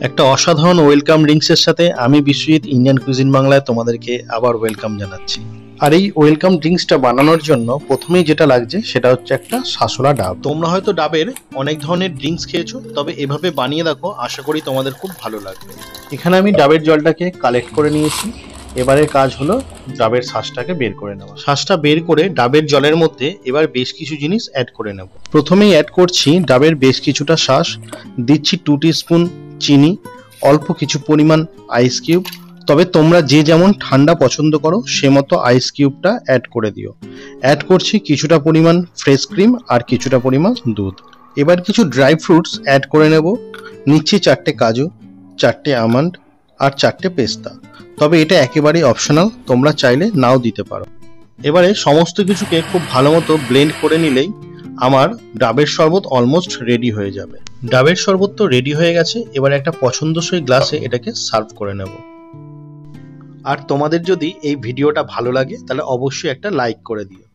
একটা অসাধারণ ওয়েলকাম ড্রিঙ্কসের সাথে আমি বিশ্বজিৎ ইন্ডিয়ান কুইজিন বাংলায় তোমাদেরকে আবার ওয়েলকাম জানাচ্ছি। আর এই ওয়েলকাম ড্রিঙ্কসটা বানানোর জন্য প্রথমেই যেটা লাগছে সেটা হচ্ছে একটা শাঁসওয়ালা ডাব। তোমরা হয়তো ডাবের অনেক ধরনের ড্রিঙ্কস খেয়েছো, তবে এভাবে বানিয়ে দেখো, আশা করি তোমাদের খুব ভালো লাগবে। এখানে আমি ডাবের জলটাকে কালেক্ট করে নিয়েছি। এবারে কাজ হলো ডাবের শাঁসটাকে বের করে নেওয়া। শাঁসটা বের করে ডাবের জলের মধ্যে এবার বেশ কিছু জিনিস অ্যাড করে নেব। প্রথমেই অ্যাড করছি ডাবের বেশ কিছুটা শাঁস, দিচ্ছি 2 টিস্পুন চিনি, অল্প কিছু পরিমাণ আইস কিউব। তবে তোমরা যে যেমন ঠান্ডা পছন্দ করো সে মতো আইস কিউবটা অ্যাড করে দিও। অ্যাড করছি কিছুটা পরিমাণ ফ্রেশ ক্রিম আর কিছুটা পরিমাণ দুধ। এবার কিছু ড্রাই ফ্রুটস অ্যাড করে নেব। নিচ্ছি 4টে কাজু, 4টে আমন্ড আর 4টে পেস্তা। তবে এটা একেবারেই অপশনাল, তোমরা চাইলে নাও দিতে পারো। এবারে সমস্ত কিছুকে খুব ভালো মতো ব্লেন্ড করে নিলেই আমার ডাবের শরবত অলমোস্ট রেডি হয়ে যাবে। ডাবের শরবত তো রেডি হয়ে গেছে, এবার একটা পছন্দসই গ্লাসে এটাকে সার্ভ করে নেব। আর তোমাদের যদি এই ভিডিওটা ভালো লাগে তাহলে অবশ্যই একটা লাইক করে দিও।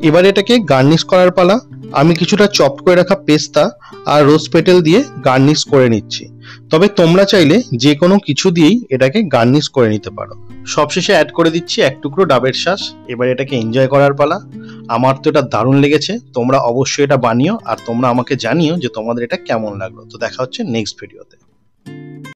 এবার এটাকে গার্নিশ করার পালা। আমি কিছুটা চপ করে রাখা পেস্তা আর রোজ পেটেল দিয়ে গার্নিশ করে নিচ্ছি। তবে তোমরা চাইলে যে কোনো কিছু দিয়েই এটাকে গার্নিশ করে নিতে পারো। সবশেষে অ্যাড করে দিচ্ছি 1 টুকরো ডাবের শাঁস। এবার এটাকে এনজয় করার পালা। আমার তো এটা দারুণ লেগেছে, তোমরা অবশ্যই এটা বানিও আর তোমরা আমাকে জানিও যে তোমাদের এটা কেমন লাগলো। তো দেখা হচ্ছে নেক্সট ভিডিওতে।